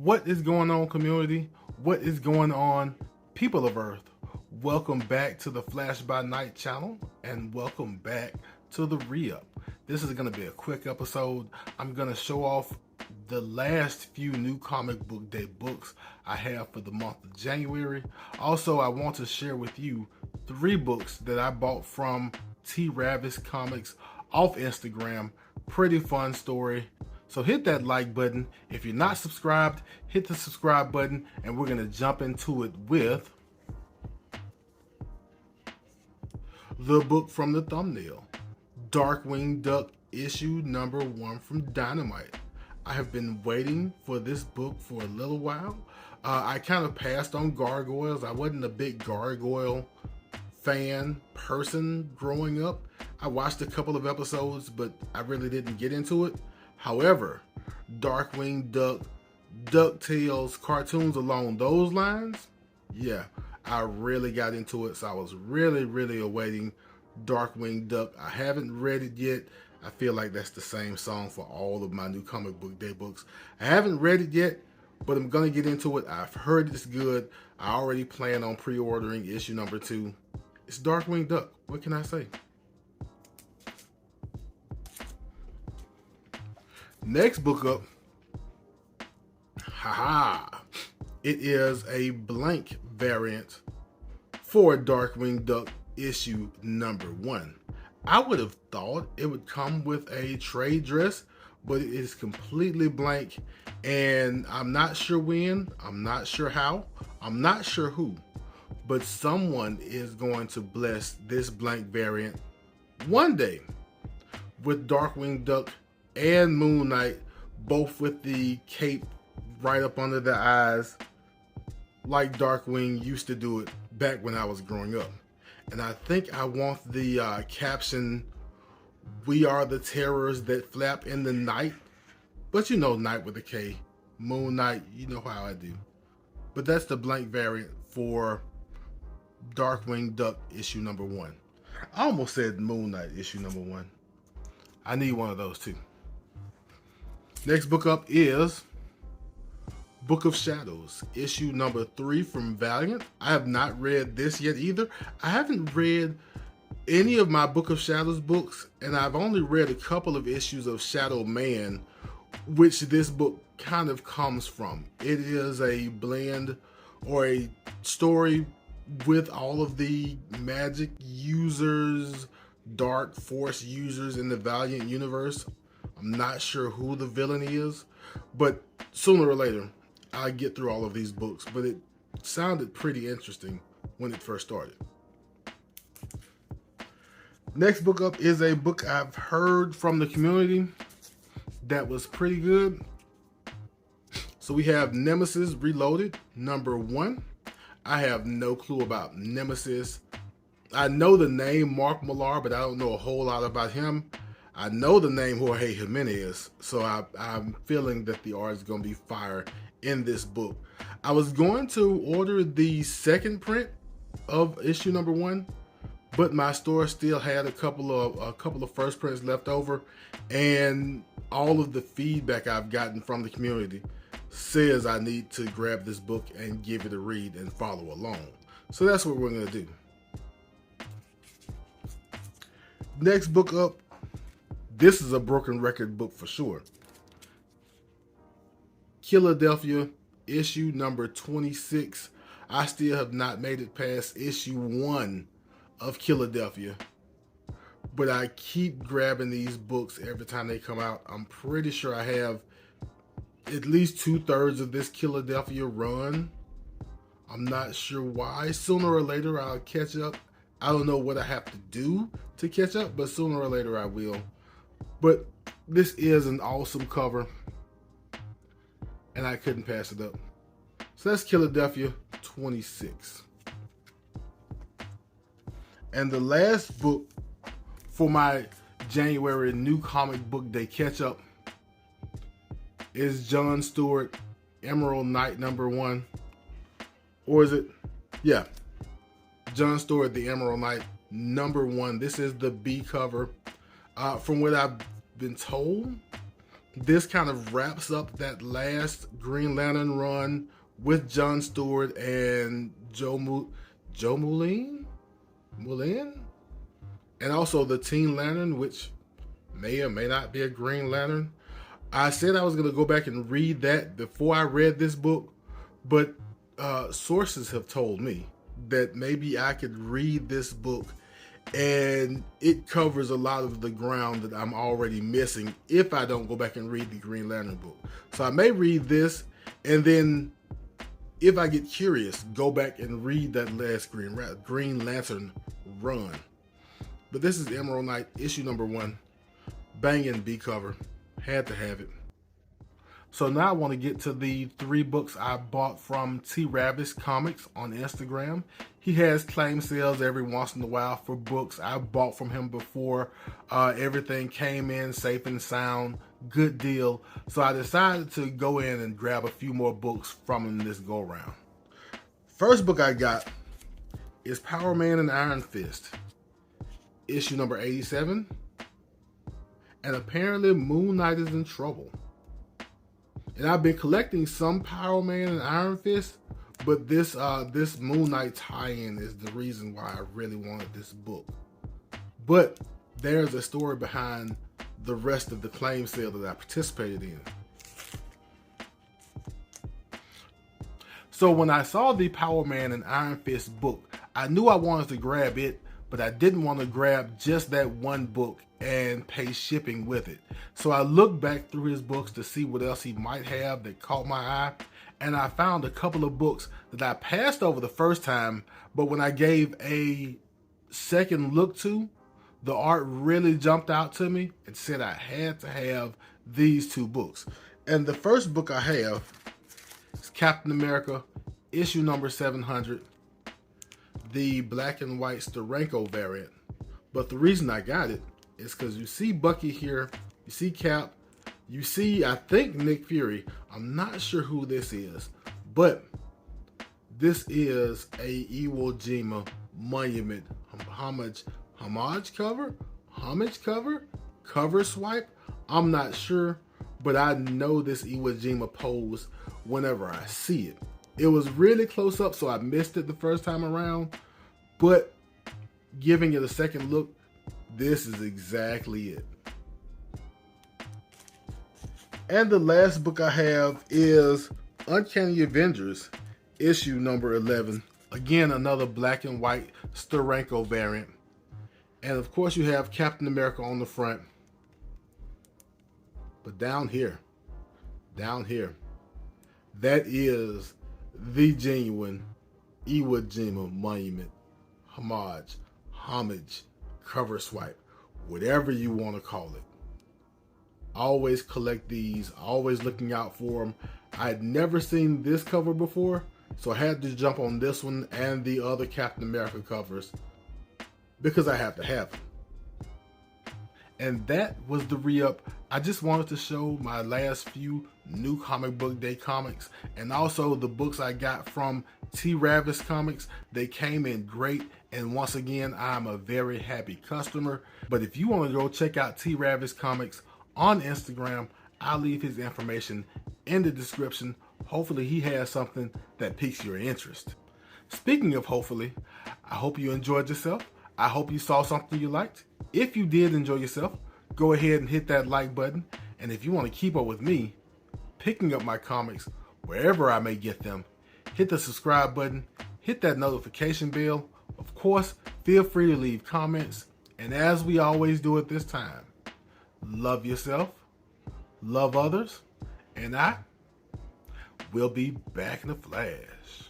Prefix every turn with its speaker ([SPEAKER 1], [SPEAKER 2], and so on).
[SPEAKER 1] What is going on, community? What is going on, people of Earth? Welcome back to the Flash by Night channel, and welcome back to the re-up. This is going to be a quick episode. I'm going to show off the last few new comic book day books I have for the month of January. Also, I want to share with you 3 books that I bought from T. Ravis Comics off Instagram. Pretty fun story. So hit that like button. If you're not subscribed, hit the subscribe button, and we're going to jump into it with the book from the thumbnail, Darkwing Duck issue number 1 from Dynamite. I have been waiting for this book for a little while. I kind of passed on Gargoyles. I wasn't a big Gargoyle person growing up. I watched a couple of episodes, but I really didn't get into it. However, Darkwing Duck, DuckTales, cartoons along those lines, yeah, I really got into it. So I was really awaiting Darkwing Duck. I haven't read it yet. I feel like that's the same song for all of my new comic book day books. I haven't read it yet, but I'm going to get into it. I've heard it's good. I already plan on pre-ordering issue number 2. It's Darkwing Duck. What can I say? Next book up, it is a blank variant for Darkwing Duck issue number 1. I would have thought it would come with a trade dress, but it is completely blank, and I'm not sure when, I'm not sure how, I'm not sure who, but someone is going to bless this blank variant one day with Darkwing Duck and Moon Knight, both with the cape right up under the eyes, like Darkwing used to do it back when I was growing up. And I think I want the caption, "We are the terrors that flap in the night." But you know, night with a K. Moon Knight, you know how I do. But that's the blank variant for Darkwing Duck issue number 1. I almost said Moon Knight issue number 1. I need one of those too. Next book up is Book of Shadows, issue number 3 from Valiant. I have not read this yet either. I haven't read any of my Book of Shadows books, and I've only read a couple of issues of Shadow Man, which this book kind of comes from. It is a blend or a story with all of the magic users, dark force users in the Valiant universe. I'm not sure who the villain is, but sooner or later, I'll get through all of these books. But it sounded pretty interesting when it first started. Next book up is a book I've heard from the community that was pretty good. So we have Nemesis Reloaded, number 1. I have no clue about Nemesis. I know the name Mark Millar, but I don't know a whole lot about him. I know the name Jorge Jimenez, so I'm feeling that the art is going to be fire in this book. I was going to order the second print of issue number 1, but my store still had a couple of first prints left over, and all of the feedback I've gotten from the community says I need to grab this book and give it a read and follow along. So that's what we're going to do. Next book up, this is a broken record book for sure. Philadelphia, issue number 26. I still have not made it past issue 1 of Philadelphia, but I keep grabbing these books every time they come out. I'm pretty sure I have at least 2/3 of this Philadelphia run. I'm not sure why. Sooner or later I'll catch up. I don't know what I have to do to catch up, but sooner or later I will. But this is an awesome cover, and I couldn't pass it up. So that's Philadelphia 26. And the last book for my January new comic book day catch up is John Stewart, Emerald Knight number 1. Or is it? Yeah. John Stewart, the Emerald Knight number 1. This is the B cover. From what I've been told, This kind of wraps up that last Green Lantern run with John Stewart and Joe Moulin, and also the Teen Lantern, which may or may not be a Green Lantern. I said I was going to go back and read that before I read this book, but sources have told me that maybe I could read this book and it covers a lot of the ground that I'm already missing if I don't go back and read the Green Lantern book. So I may read this, and then if I get curious, go back and read that last Green Lantern run. But this is Emerald Knight, issue number 1. Banging B cover. Had to have it. So now I want to get to the 3 books I bought from T. Ravis Comics on Instagram. He has claim sales every once in a while for books I bought from him before. Everything came in safe and sound. Good deal. So I decided to go in and grab a few more books from him this go around. First book I got is Power Man and Iron Fist, issue number 87. And apparently Moon Knight is in trouble. And I've been collecting some Power Man and Iron Fist, but this Moon Knight tie-in is the reason why I really wanted this book. But there's a story behind the rest of the claim sale that I participated in. So when I saw the Power Man and Iron Fist book, I knew I wanted to grab it, but I didn't want to grab just that one book and pay shipping with it. So I looked back through his books to see what else he might have that caught my eye, and I found a couple of books that I passed over the first time, but when I gave a second look to, the art really jumped out to me and said I had to have these 2 books. And the first book I have is Captain America, issue number 700, the black and white Steranko variant. But the reason I got it is because you see Bucky here, you see Cap, you see, I think, Nick Fury. I'm not sure who this is, but this is a Iwo Jima monument homage cover swipe. I'm not sure, but I know this Iwo Jima pose whenever I see it. It was really close up, so I missed it the first time around, but giving it a second look, this is exactly it. And the last book I have is Uncanny Avengers, issue number 11. Again, another black and white Steranko variant. And of course you have Captain America on the front. But down here, that is the genuine Iwo Jima monument homage cover swipe, whatever you want to call it. Always collect these, always looking out for them. I'd never seen this cover before, so I had to jump on this one and the other Captain America covers because I have to have them. And that was the re-up. I just wanted to show my last few new comic book day comics and also the books I got from T. Ravis Comics. They came in great, and once again, I'm a very happy customer. But if you want to go check out T. Ravis Comics on Instagram, I'll leave his information in the description. Hopefully he has something that piques your interest. Speaking of hopefully, I hope you enjoyed yourself. I hope you saw something you liked. If you did enjoy yourself, go ahead and hit that like button. And if you want to keep up with me, picking up my comics wherever I may get them, hit the subscribe button, hit that notification bell. Of course, feel free to leave comments. And as we always do at this time, love yourself, love others, and I will be back in a flash.